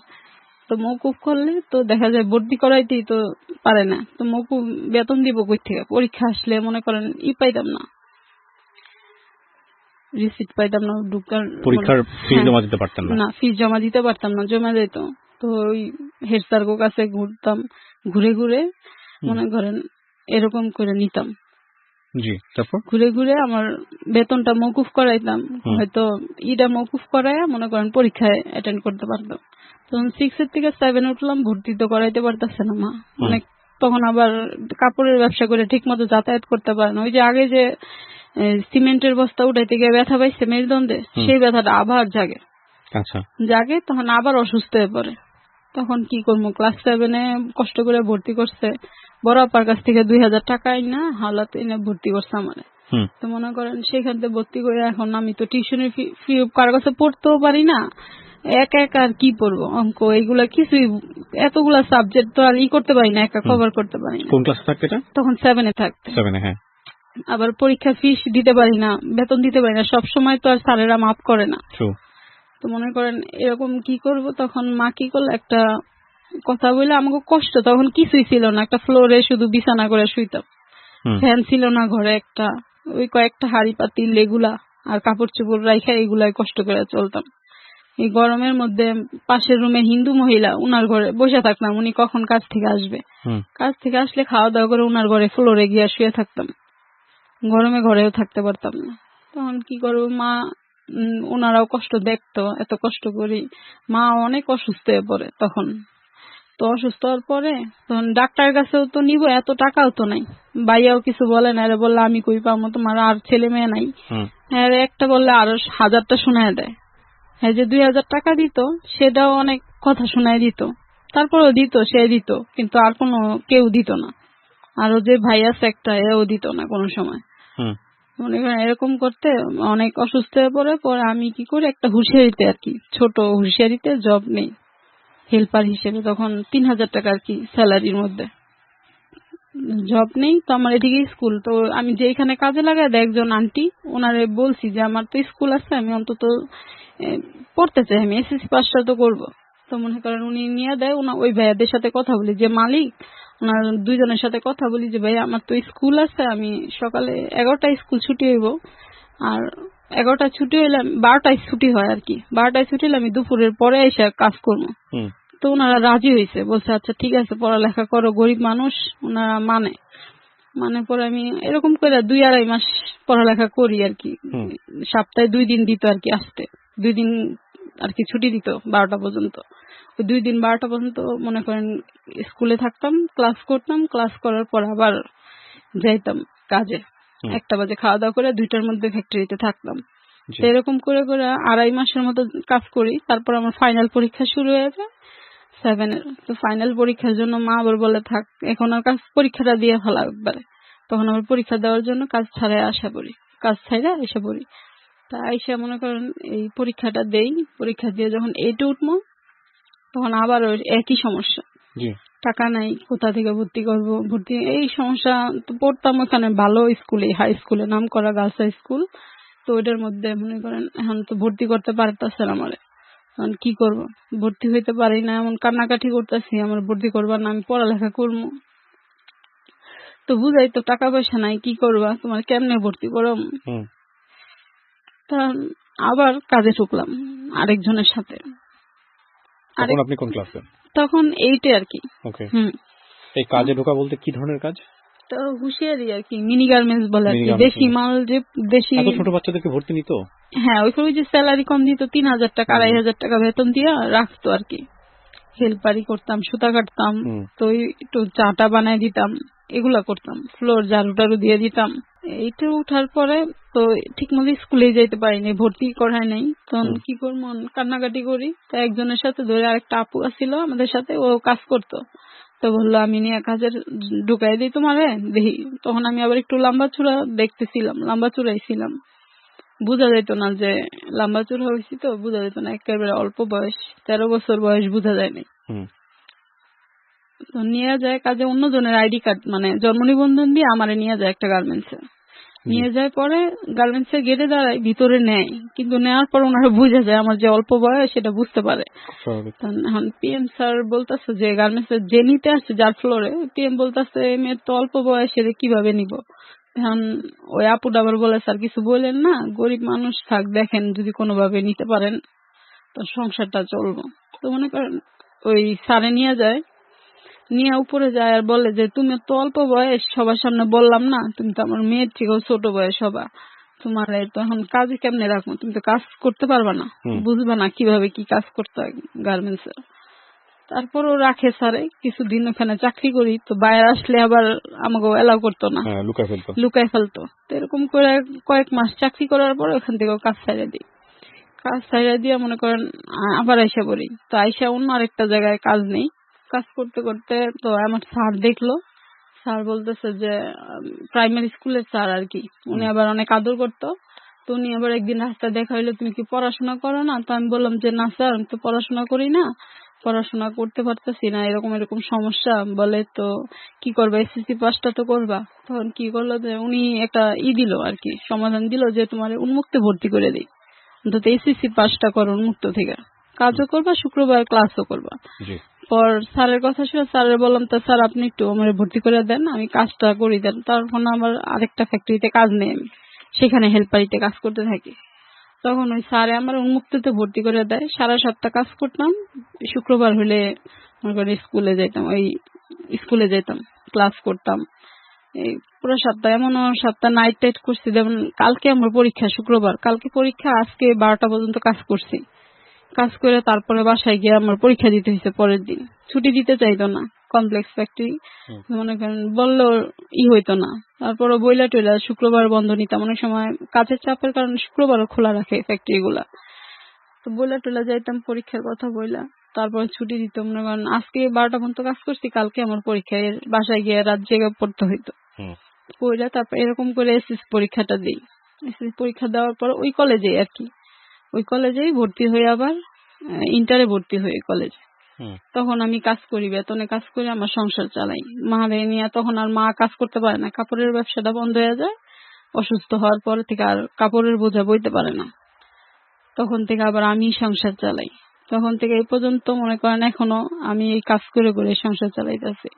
তো মওকুফ করলে তো দেখা যায় ভর্তি করাইতেই তো পারে না, তো মওকুফ বেতন দিব কই থেকে? পরীক্ষা আসলে মনে করেন পাইতাম না, রিসিট পাইতাম না, ঢুকার পরীক্ষার ফি জমা দিতে পারতেন না? না, ফি জমা দিতে পারতাম না, জমা যেত। তো ওই হেড স্যার কাছে ঘুরতাম, ঘুরে ঘুরে মনে করেন এরকম করে নিতাম। জি। তারপর ঘুরে ঘুরে আমার বেতনটা মওকুফ করাইতাম, হয়তো মওকুফ করায় মনে করেন পরীক্ষায় অ্যাটেন্ড করতে পারতাম। তখন 6 এর থেকে 7 উঠলাম, ভর্তি তো করাইতে পারতেছে না মা। মানে তখন আবার কাপড়ের ব্যবসা করে ঠিক মতো যাতায়াত করতে পারে না। ওই যে আগে যে সিমেন্টের বস্তা উঠাইতে গিয়ে ব্যথা পাইছে মেরুদণ্ডে, সেই ব্যথাটা আবার জাগে। আচ্ছা। জাগে, তখন আবার অসুস্থ হয়ে পড়ে। তখন কি করবো, ক্লাস 7 কষ্ট করে ভর্তি করছে, বড় আপার কাছ থেকে 2,000 টাকা না হাওলাত এনে ভর্তি করছে আমারে। তো মনে করেন সেখান থেকে ভর্তি করে এখন আমি তো টিউশনের ফি কারো কাছে পড়তেও পারি না, একা একা আর কি পড়বো, অঙ্ক এইগুলা কিছুই, এতগুলা সাবজেক্ট তো আর করতে পারি না, একা কভার করতে পারি না। কোন ক্লাসে থাকতে এটা? তখন 7 থাকতে। 7 হ্যাঁ। আবার পরীক্ষা ফিস দিতে পারি না, বেতন দিতে পারি না, সব সময় তো আর স্যারেরা মাফ করে না। তো মনে করেন এরকম কি করব, তখন মা কি করলো, একটা কথা বলে, আমাকে কষ্ট তখন কিছুই ছিল না, একটা ফ্লোরে শুধু বিছানা করে শুইতাম, ফ্যান ছিল না ঘরে, একটা ওই কয়েকটা হাড়ি পাতিল এগুলা আর কাপড় চোপড় রাইখা এগুলাই কষ্ট করে চলতাম। এই গরমের মধ্যে পাশের রুমে হিন্দু মহিলা, উনার ঘরে বসে থাকতাম, উনি কখন কাজ থেকে আসবে, কাজ থেকে আসলে খাওয়া দাওয়া করে উনার ঘরে ফ্লোরে গিয়ে শুয়ে থাকতাম, গরমে ঘরেও থাকতে পারতাম না। তখন কি করবো, মা ওনারাও কষ্ট দেখতো, এত কষ্ট করি। মা অনেক অসুস্থ হয়ে পড়ে তখন। তো অসুস্থ হওয়ার পরে তখন ডাক্তারের কাছেও তো নিব, এত টাকাও তো নাই, ভাইয়াও কিছু বলে না, বললে আমি কই পাবো, তোমার আর ছেলে মেয়ে নাই। হ্যাঁ, একটা বললে আরো 1,000টা শোনায় দেয়। হ্যাঁ, যে 2,000 টাকা দিত সেটাও অনেক কথা শোনায় দিত, তারপরেও দিত, সে দিত, কিন্তু আর কোনো কেউ দিত না। আরো যে ভাই আছে একটা, এও দিত না কোনো সময়। মনে করেন এরকম করতে অনেক অসুস্থ হয়ে পড়ে। পরে আমি কি করি, একটা হুঁশিয়ারিতে আর কি, ছোট হুঁশিয়ারিতে জব নেই হেল্পার হিসেবে, তখন 3,000 টাকা আর কি স্যালারির মধ্যে জব নেই। তো আমার এদিকে স্কুল, তো আমি যেখানে কাজে লাগাই দেয় একজন আন্টি, ওনারে বলছি যে আমার তো স্কুল আছে, আমি অন্তত পড়তে চাই, আমি এসএসসি পাসটা তো করবো। তো মনে করেন উনি নিয়ে দেয়, ওই ভাইয়াদের সাথে কথা বলি, যে মালিক, ওনার 2 জনের সাথে কথা বলি যে ভাই আমার তো স্কুল আছে, আমি সকালে 11টায় স্কুল ছুটি হইব, আর 11টায় ছুটি হইলে 12টায় ছুটি হয় আর কি, 12টায় ছুটি হলে আমি দুপুরের পরে এসে কাজ করবো। তো ওনারা রাজি হয়েছে, বলছে আচ্ছা ঠিক আছে, পড়ালেখা করো, গরিব মানুষ, ওনারা মানে পরে আমি এরকম করে 2-2.5 মাস পড়ালেখা করি আর কি। সপ্তাহে 2 দিন দিত আর কি আসতে, 2 দিন আর কি ছুটি দিত 12টা পর্যন্ত। ওই 2 দিন 12টা পর্যন্ত মনে করেন স্কুলে থাকতাম, ক্লাস করতাম, ক্লাস করার পর আবার যাইতাম কাজে। 1টা বাজে খাওয়া দাওয়া করে 2টার মধ্যে ফ্যাক্টরিতে থাকতাম। তো এরকম করে করে 2.5 মাসের মতো কাজ করি। তারপর আমার ফাইনাল পরীক্ষা শুরু হয়ে যায় 7 এর। তো ফাইনাল পরীক্ষার জন্য মা আবার বলে থাক এখন আর পরীক্ষাটা দিয়ে ফেলা একবারে। তখন আবার পরীক্ষা দেওয়ার জন্য কাজ ছাড়াই এসে পড়ি। তা এসে মনে করেন এই পরীক্ষাটা দেই, পরীক্ষা দিয়ে যখন 8 উঠবো তখন আবার ওই একই সমস্যা, টাকা নাই, কোথা থেকে ভর্তি করব, এই সমস্যা। তো পড়তাম ওখানে ভালো স্কুলে, হাই স্কুলে, নাম করা গার্লস হাই স্কুল। তো ওইটার মধ্যে মনে করেন এখন তো ভর্তি করতে পারতেছে না আমারে, এখন কি করব, ভর্তি হইতে পারি না, এমন কান্নাকাটি করতেছি আমার ভর্তি করবা না, আমি পড়ালেখা করবো। তো বুঝাই তো টাকা পয়সা নাই, কি করবা, তোমার কেমনে ভর্তি করো। তা আবার কাজে ঢুকলাম আরেকজনের সাথে। আপনি কোন ক্লাসে? তখন 8-এ আর কি। এই কাজে ঢোকা বলতে কি ধরনের কাজ? তো হুঁশিয়ারি আর কি, মিনি গার্মেন্টস বলে আর কি, দেশি মাল, যে দেশি। এত ছোট বাচ্চাদেরকে ভর্তি নিত? হ্যাঁ, ওই যে স্যালারি কম দিত, 3000 টাকা 2500 টাকা বেতন দিয়ে রাখতো আর কি। হেল্পারি করতাম, সুতা কাটতাম, তো একটু চাটা বানায় দিতাম, এগুলা করতাম, ফ্লোর ঝাড়ু টাড়ু দিয়ে দিতাম। এইটা উঠার পরে তো ঠিক মতো স্কুলে যেতে পারিনি, ভর্তি করায় নাই। তখন কি করবো, কান্নাকাটি করি। তো একজনের সাথে ধরে আরেকটা আপু আসছিল আমাদের সাথে, ও কাজ করতো। তো বললো আমি নিয়ে কাজের ঢুকাই দিই তোমারে, দেখি। তখন আমি আবার একটু লম্বা চূড়া দেখতেছিলাম, লম্বা চূড়াইছিলাম, বোঝা যেত না যে লম্বা চূড়া হয়েছি, তো বোঝা যেত না, একেবারে অল্প বয়স, 13 বছর বয়স, বোঝা যায়নি। তো নিয়ে যায় কাজে, অন্যজনের আইডি কার্ড মানে জন্ম নিবন্ধন দিয়ে আমারে নিয়ে যায় একটা গার্মেন্টসে। নিয়ে যায় পরে গার্মেন্টসের গেটে দাঁড়ায়, ভিতরে নেয়, কিন্তু নেওয়ার পর ওনারা বুঝে যায় আমার যে অল্প বয়স, সেটা বুঝতে পারে। এখন পিএম স্যার বলতেছে যে গার্মেন্টসের যে নিতে আসছে যার ফ্লোরে, পিএম বলতেছে মেয়ের তো অল্প বয়স, এর কিভাবে নিব। এখন ওই আপুটা আবার বলে স্যার কিছু বললেন না, গরিব মানুষ, থাক দেখেন যদি কোনোভাবে নিতে পারেন তো সংসারটা চলবো। তো মনে করেন ওই স্যারে নিয়ে যায়, নিয়ে উপরে যায় আর বলে যে তুমি তো অল্প বয়স, সবার সামনে বললাম না, তুমি তো আমার মেয়ের থেকেও ছোট বয়স হবা, তোমার তো এখন কাজে কেমনে রাখবো, তুমি তো কাজ করতে পারবা না, বুঝবা না কিভাবে কি কাজ করতে হয় গার্মেন্টসে। তারপরও রাখে স্যারে, কিছুদিন ওখানে চাকরি করি। তো বাইরে আসলে আবার আমাকে এলাও করতো না, লুকায় ফেলতো। তো এরকম করে কয়েক মাস চাকরি করার পর ওখান থেকে কাজ ছাইড়া দিই। কাজ ছাইড়া দিয়ে মনে করেন আবার আইসা পড়ি। তো আইসা অন্য আরেকটা জায়গায় কাজ নেই, কাজ করতে করতে তো আমার স্যার দেখলো, স্যার বলতেছে যে প্রাইমারি স্কুলের স্যার আর কি, উনি আবার অনেক আদর করতো। তো উনি আবার একদিন রাস্তা দেখা হইলো, তুমি কি পড়াশোনা করো না? তো আমি বললাম যে না স্যার, আমি তো পড়াশোনা করি না, পড়াশোনা করতে পারতেছি না, এরকম এরকম সমস্যা। বলে তো কি করবা, এসএসসি পাসটা তো করবা। তখন কি করলো যে উনি একটা দিল আর কি, সমাধান দিল যে তোমার উন্মুক্তে ভর্তি করে দিই, অন্তত এসএসসি পাসটা করো, উন্মুক্ত থেকে কাজও করবা, শুক্রবার ক্লাসও করবা। পর স্যারের কথা শুনে স্যারের বললাম, তো স্যার আপনি একটু আমার ভর্তি করে দেন, আমি কাজটা করি দেন। তারপর আমার আরেকটা ফ্যাক্টরিতে কাজ নেই, আমি সেখানে হেল্পারিতে কাজ করতে থাকি। তখন ওই স্যারে আমার উন্মুক্ততে ভর্তি করে দেয়, 7.5 কাজ করতাম, শুক্রবার হলে মনে করি স্কুলে যেতাম, ক্লাস করতাম। এই পুরো সপ্তাহ, এমন সপ্তাহ নাইট টাইট করছি। যেমন কালকে আমার পরীক্ষা, শুক্রবার কালকে পরীক্ষা, আজকে 12টা পর্যন্ত কাজ করছি। কাজ করে তারপরে বাসায় গিয়ে আমার পরীক্ষা দিতে হয়েছে পরের দিন। ছুটি দিতে চাইতো না, কমপ্লেক্স ফ্যাক্টরি মনে করেন, বললেও হইতো না। তারপরে বইলা টইলা শুক্রবার বন্ধ নিতাম, অনেক সময় কাজের চাপের কারণে শুক্রবারও খোলা রাখে ফ্যাক্টরি গুলা। তো বইলা টইলা যাইতাম, পরীক্ষার কথা বইলা, তারপরে ছুটি দিত। মনে করেন আজকে 12টা পর্যন্ত কাজ করছি, কালকে আমার পরীক্ষা, বাসায় গিয়ে রাত জেগে পড়তে হইতো। পড়া তারপর এরকম করে এসএসসি পরীক্ষাটা দিই। এসএসসি পরীক্ষা দেওয়ার পর ওই কলেজে আর কি, ওই কলেজেই ভর্তি হয়ে আবার ইন্টারে ভর্তি হয়ে কলেজে। তখন আমি কাজ করি, বেতনে কাজ করে আমার সংসার চালাই। মা নিয়ে তখন আর মা কাজ করতে পারে না, কাপড়ের ব্যবসাটা বন্ধ হয়ে যায়। অসুস্থ হওয়ার পর থেকে আর কাপড়ের বোঝা বইতে পারে না, তখন থেকে আবার আমি সংসার চালাই। তখন থেকে এই পর্যন্ত মনে করেন এখনো আমি এই কাজ করে করে সংসার চালাইতেছি।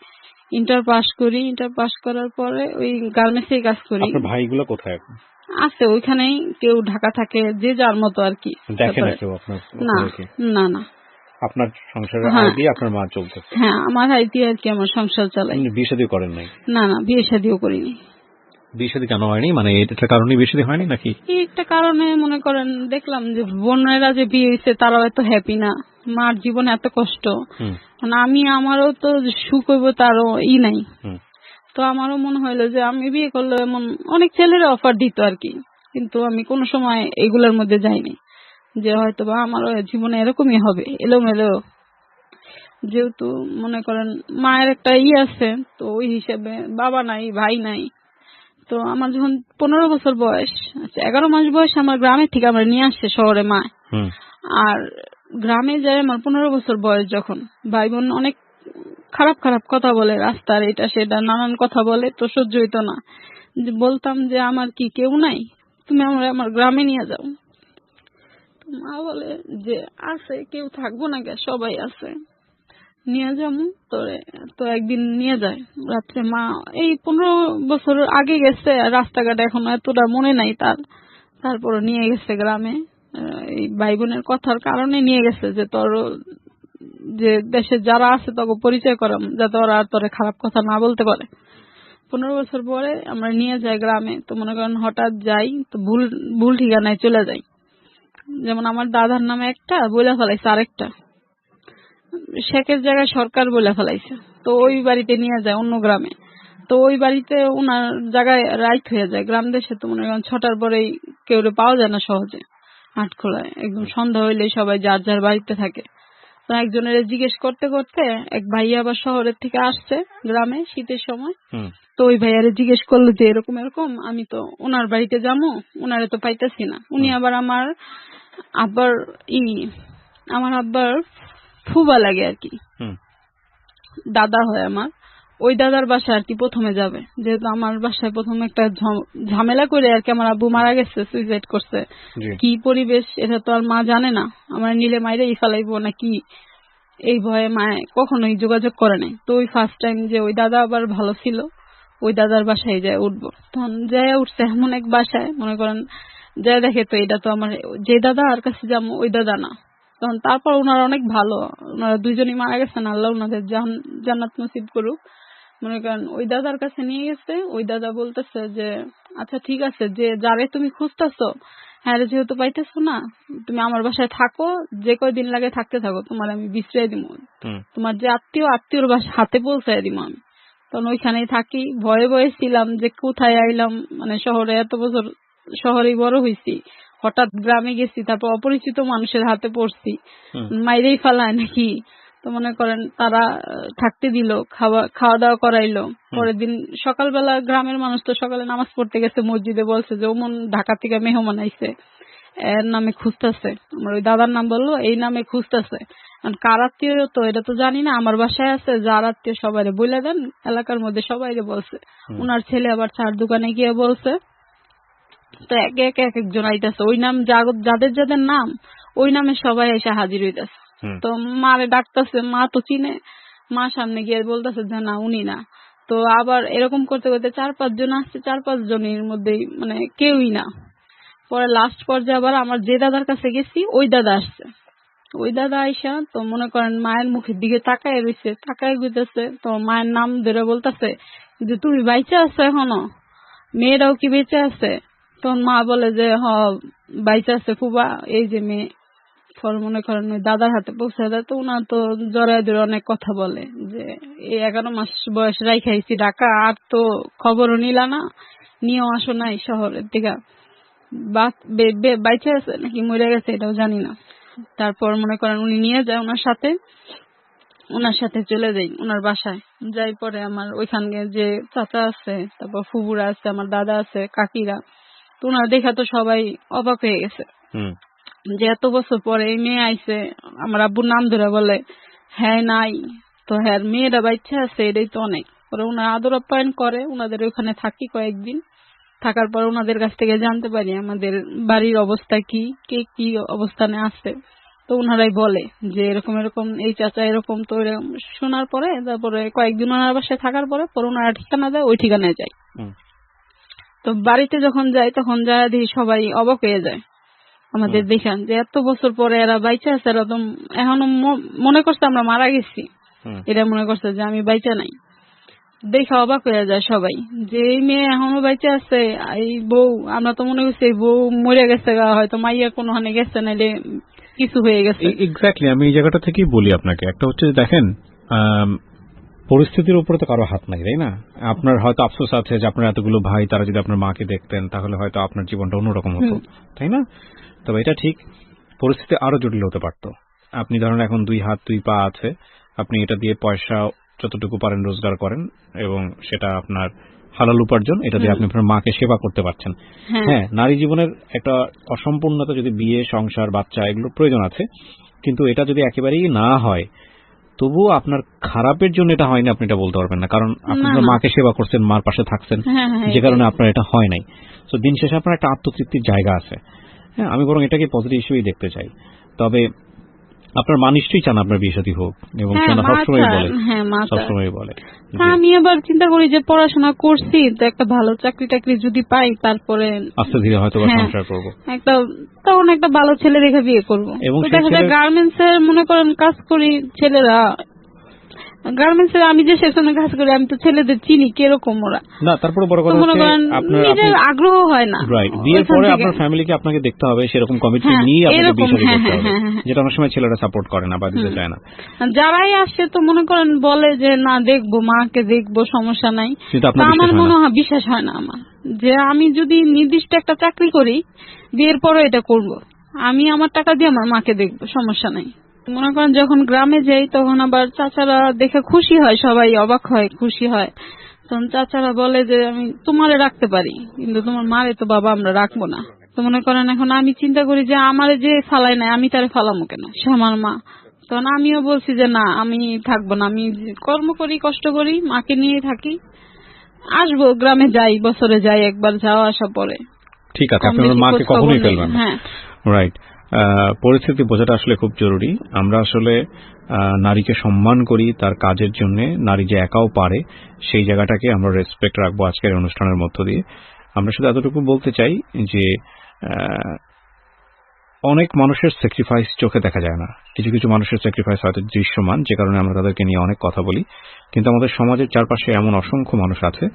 ইন্টার পাস করি, ইন্টার পাস করার পরে ওই গার্মেন্টসে কাজ করি। আপনার ভাইগুলো কোথায় এখন? আছে ওইখানেই, কেউ ঢাকা থাকে, যে যার মতো আর কি। দেখেন না কেউ আপনার? না না, আপনার সংসারের আয় দিয়ে আপনার মা চলতেছে? হ্যাঁ, আমার আয় দিয়ে আর কি আমার সংসার চালাই। বিয়ে শাদী করেন নাই? না না, বিয়ে শাদীও করিনি। বিয়ে শাদী কেন হয়নি, মানে এটার কারণে বিয়ে শাদী হয়নি নাকি? এই একটা কারণে মনে করেন দেখলাম যে বোনেরা যে বিয়ে হয়েছে তারাও এত হ্যাপি না, মার জীবনে এত কষ্ট, মানে আমি আমারও তো সুখ হইব তারও নাই। তো আমারও মনে হইলো যে আমি বিয়ে করলে এমন অনেক ছেলেরা অফার দিত আর কি, কিন্তু আমি কোনো সময় এগুলোর মধ্যে যাইনি, যে হয়তো বা আমারও জীবনে এরকমই হবে এলোমেলো। যেহেতু মনে করেন মায়ের একটা আছে, তো ওই হিসেবে বাবা নাই, ভাই নাই। তো আমার যখন 15 বছর বয়স, আচ্ছা 11 মাস বয়স, আমার গ্রামের থেকে আমার নিয়ে আসছে শহরে মা। আর গ্রামে যায় আমার 15 বছর বয়স যখন, ভাই বোন অনেক খারাপ খারাপ কথা বলে, রাস্তার এটা সেটা নানান কথা বলে, তো সহ্য হইতো না। যে বলতাম যে আমার কি কেউ নাই, তুমি আমার গ্রামে নিয়ে যাও। তো মা বলে যে আছে, কেউ থাকবো না কে, সবাই আছে, নিয়ে যাবো তোরে। তো একদিন নিয়ে যায় রাত্রে, মা এই 15 বছর আগে গেছে, রাস্তাঘাট এখন এতটা মনে নাই তার, তারপর নিয়ে গেছে গ্রামে। এই ভাই বোনের কথার কারণে নিয়ে গেছে, যে তোর যে দেশে যারা আছে তোকে পরিচয় করাম, যাতে ওরা আর তোরে খারাপ কথা না বলতে পারে। 15 বছর পরে আমরা নিয়ে যাই গ্রামে। তো মনে করেন হঠাৎ যাই, তো ভুল ঠিকানায় চলে যাই। যেমন আমার দাদার নামে একটা বলে ফেলাইছে, আরেকটা শেখের জায়গায় সরকার বলে ফেলাইছে। তো ওই বাড়িতে নিয়ে যায় অন্য গ্রামে। তো ওই বাড়িতে ওনার জায়গায় রাইট হয়ে যায়। গ্রাম দেশে তো মনে করেন 6টার পরেই কেউ পাওয়া যায় না সহজে, হাট খোলায় একদম সন্ধ্যা হইলেই সবাই যার যার বাড়িতে থাকে। তো একজনের জিজ্ঞেস করতে করতে এক ভাইয়া আবার শহরের থেকে আসছে গ্রামে শীতের সময়। তো ওই ভাইয়ারে জিজ্ঞেস করলো যে এরকম এরকম, আমি তো ওনার বাড়িতে যাবো, ওনারে তো পাইতেছি না। উনি আবার আমার আব্বার ফুবা লাগে আর কি, দাদা হয় আমার। ওই দাদার বাসায় আর কি প্রথমে যাবে, যেহেতু আমার বাসায় প্রথমে একটা ঝামেলা করে আর কি আমার আব্বু মারা গেছে, সুইসাইড করছে। কি পরিবেশ এটা তো আর মা জানে না, আমার নিলে মাইরে ফেলাইবো না কি, এই ভয়ে মায়ে কখনোই যোগাযোগ করে নাই। তো ওই ফার্স্ট টাইম যে ওই দাদা আবার ভালো ছিল, ওই দাদার বাসায় যায় উঠবো, তখন যায় উঠছে এমন এক বাসায়, মনে করেন যায় দেখে তো এটা তো আমার যে দাদা আর কাছে যাবো ওই দাদা না। তখন তারপর ওনারা অনেক ভালো, ওনারা দুইজনই মারা গেছেন, আল্লাহ ওনাদের জান্নাত নসিব করুক। মনে করেন ওই দাদার কাছে নিয়ে গেছে, ওই দাদা বলতেছে যে আচ্ছা ঠিক আছে, যে যারে তুমি খুঁজতেছো, হ্যাঁ যেহেতু পাইতেছো না, তুমি আমার বাসায় থাকো, যে কয়দিন লাগে থাকতে থাকো, তোমার আমি বিশ্রাই দিব, তোমার যে আত্মীয়র বাসা হাতে পৌঁছায় দিব আমি। তখন ওইখানেই থাকি, ভয়ে ভয়ে ছিলাম যে কোথায় আইলাম, মানে শহরে এত বছর শহরেই বড় হয়েছি, হঠাৎ গ্রামে গেছি, তারপর অপরিচিত মানুষের হাতে পড়ছি, মাইরেই ফেলায় নাকি। তো মনে করেন তারা থাকতে দিল, খাওয়া দাওয়া করাইলো। পরের দিন সকালবেলা গ্রামের মানুষ তো সকালে নামাজ পড়তে গেছে মসজিদে, বলছে যে ওমন ঢাকা থেকে মেহমান আইছে, এর নামে খুঁজতেছে, আমার ওই দাদার নাম বললো, এই নামে খুঁজতেছে। কার আত্মীয় তো এটা তো জানি না, আমার বাসায় আছে, যার আত্মীয় সবাইরে বলে দেন, এলাকার মধ্যে সবাইরে বলছে। উনার ছেলে আবার চার দোকানে গিয়ে বলছে। তো একে একে এক একজন আইতেছে, ওই নাম যাদের যাদের নাম ওই নামে সবাই এসে হাজির হইতেছে। তো মারে ডাকতেছে, মা তো চিনে, মা সামনে গিয়ে বলতেছে যে না উনি না। তো আবার এরকম করতে করতে 4-5 জন আসছে, 4-5 জনের মধ্যেই মানে কেউই না। পরে লাস্ট পর্যায়ে আবার আমার যে দাদার কাছে গেছি ওই দাদা আসছে। ওই দাদা আইসা তো মনে করেন মায়ের মুখের দিকে তাকায় রয়েছে, তাকায় গুইতেছে। তো মায়ের নাম ধরে বলতেছে যে তুমি বাইচে আছো এখনো, মেয়েরাও কি বেঁচে আছে? তখন মা বলে যে হ বাইচে আছে ফুবা, এই যে মেয়ে। পর মনে করেন ওই দাদার হাতে পৌঁছে দেয়। তো উনার তো জড়ায় ধরে অনেক কথা বলে যে এই 11 মাস বয়স রাইখাইছি ঢাকা, আর তো খবরও নিলা না, নিয়েও আসো নাই শহরের দিকে, বাইচে আছে নাকি মরে গেছে এটাও জানি না। তারপর মনে করেন উনি নিয়ে যায় ওনার সাথে চলে যাই ওনার বাসায়। যাই পরে আমার ওইখানে যে চাচা আছে, তারপর ফুবুরা আছে, আমার দাদা আছে, কাকিরা, তো ওনারা দেখা তো সবাই অবাক হয়ে গেছে যে এত বছর পরে এই মেয়ে আইছে। আমার আব্বুর নাম ধরে বলে হ্যাঁ নাই, তো হ্যাঁ মেয়েরা বাচ্চা আছে, এটাই তো অনেক। পরে ওনারা আদর আপ্যায়ন করে, ওনাদের ওখানে থাকি কয়েকদিন। থাকার পর ওনাদের কাছ থেকে জানতে পারি আমাদের বাড়ির অবস্থা কি, কে কি অবস্থানে আছে। তো ওনারাই বলে যে এরকম এরকম এই চাচা এরকম। তো এরকম শোনার পরে তারপরে কয়েকদিন ওনার বাসায় থাকার পরে ওনারা ঠিকানা দেয়, ওই ঠিকানায় যাই। তো বাড়িতে যখন যাই তখন যায় দেখি সবাই অবাক হয়ে যায় আমাদের দেখান, যে এত বছর পরে এরা বাইচা আছে। এরা তো এখনো মনে করছে আমরা মারা গেছি, এটা মনে করছে যে আমি বাইচা নাই। দেখে অবাক হয়ে যায় সবাই যে এই মেয়ে এখনো বেঁচে আছে, এই বউ, আমরা তো মনে করছি এই বউ মরে গেছে, হয়তো মাইয়া কোনোখানে গেছে, নাইলে কিছু হয়ে গেছে। এক্স্যাক্টলি, আমি এই জায়গাটা থেকেই বলি আপনাকে, একটা হচ্ছে দেখেন পরিস্থিতির উপরে তো কারো হাত নাই, তাই না? আপনার হয়তো আফসোস আছে যে আপনার এতগুলো ভাই, তারা যদি আপনার মাকে দেখতেন তাহলে হয়তো আপনার জীবনটা অন্যরকম হতো, তাই না? তবে এটা ঠিক, পরিস্থিতি আরো জটিল হতে পারত। আপনি ধরেন এখন 2 হাত 2 পা আছে, আপনি এটা দিয়ে পয়সা যতটুকু পারেন রোজগার করেন এবং সেটা আপনার হালাল উপার্জন, এটা দিয়ে আপনি আপনার মাকে সেবা করতে পারছেন। হ্যাঁ, নারী জীবনের একটা অসম্পূর্ণতা, যদি বিয়ে, সংসার, বাচ্চা এগুলো প্রয়োজন আছে, কিন্তু এটা যদি একেবারেই না হয় তবুও আপনার খারাপের জন্য এটা হয়নি আপনি এটা বলতে পারবেন না, কারণ আপনি আপনার মাকে সেবা করছেন, মার পাশে থাকছেন, যে কারণে আপনার এটা হয় নাই। তো দিন শেষে আপনার একটা আত্মতৃপ্তির জায়গা আছে। হ্যাঁ, আমি বরং এটাকে পজিটিভ হিসেবেই দেখতে চাই। তবে আপনার মা নিশ্চয়ই চান আপনার বিয়ে শাদী হোক, এবং সেটা সবসময় বলে। আমি আবার চিন্তা করি যে পড়াশোনা করছি তো একটা ভালো চাকরি টাকরি যদি পাই, তারপরে আস্তে ধীরে হয়তো সংসার করবো, তখন একটা ভালো ছেলে রেখে বিয়ে করবো। এবং দেখা যায় গার্মেন্টস এর মনে করেন কাজ করি ছেলেরা, গার্মেন্টস এর আমি যে সেকশনে কাজ করি আমি তো ছেলেদের চিনি কিরকম ওরা, না তারপরে বড় কথা হচ্ছে আপনার নিজের আগ্রহ হয় না। রাইট, বিয়ের পরে আপনার ফ্যামিলিকে আপনাকে দেখতে হবে, সেরকম কমিটমেন্ট নিয়ে আপনাকে বিয়ে শাদী করতে হবে, যেটা অনেক সময় ছেলেরা সাপোর্ট করে না বা দিতে চায় না। যারাই আসে তো মনে করেন বলে যে না দেখবো, মাকে দেখবো, সমস্যা নাই, কিন্তু আমার মনে হয় বিশ্বাস হয় না আমার, যে আমি যদি নির্দিষ্ট একটা চাকরি করি বিয়ের পরে এটা করব, আমি আমার টাকা দিয়ে আমার মাকে দেখবো, সমস্যা নাই। মনে করেন যখন গ্রামে যাই তখন আবার চাচারা দেখে খুশি হয়, সবাই অবাক হয়, খুশি হয়, তখন চাচারা বলে যে আমি তোমারে রাখতে পারি, কিন্তু তোমার মারে তো বাবা আমরা রাখবো না। তো মনে করেন এখন আমি চিন্তা করি যে আমারে যে ফালাই নাই আমি তারে ফালামো কেন, সে আমার মা। তখন আমিও বলছি যে না আমি থাকবো না, আমি কর্ম করি, কষ্ট করি, মাকে নিয়ে থাকি, আসবো গ্রামে যাই, বছরে যাই একবার, যাওয়া আসা পরে। ঠিক আছে, আপনার মাকে কখনোই ফেলবেন না। রাইট, পরিস্থিতি বোঝাটা আসলে খুব জরুরি। আমরা আসলে নারীকে সম্মান করি তার কাজের জন্য, নারী যে একাও পারে সেই জায়গাটাকে আমরা রেসপেক্ট রাখবো আজকের অনুষ্ঠানের মধ্য দিয়ে। আমরা শুধু এতটুকু বলতে চাই যে অনেক মানুষের স্যাক্রিফাইস চোখে দেখা যায় না, কিছু কিছু মানুষের স্যাক্রিফাইস হয়তো দৃশ্যমান, যে কারণে আমরা তাদেরকে নিয়ে অনেক কথা বলি, কিন্তু আমাদের সমাজের চারপাশে এমন অসংখ্য মানুষ আছে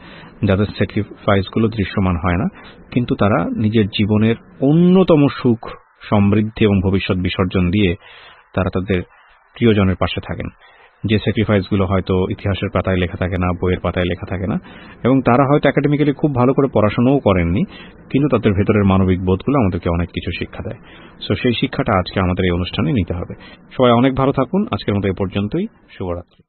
যাদের স্যাক্রিফাইস গুলো দৃশ্যমান হয় না, কিন্তু তারা নিজের জীবনের অন্যতম সুখ, সমৃদ্ধি এবং ভবিষ্যৎ বিসর্জন দিয়ে তারা তাদের প্রিয়জনের পাশে থাকেন, যে স্যাক্রিফাইস গুলো হয়তো ইতিহাসের পাতায় লেখা থাকে না, বইয়ের পাতায় লেখা থাকে না, এবং তারা হয়তো একাডেমিক্যালি খুব ভালো করে পড়াশোনাও করেননি, কিন্তু তাদের ভেতরের মানবিক বোধগুলো আমাদেরকে অনেক কিছু শিক্ষা দেয়। সো সেই শিক্ষাটা আজকে আমাদের এই অনুষ্ঠানে নিতে হবে। সবাই অনেক ভালো থাকুন, আজকের মতো এই পর্যন্তই, শুভরাত্রি।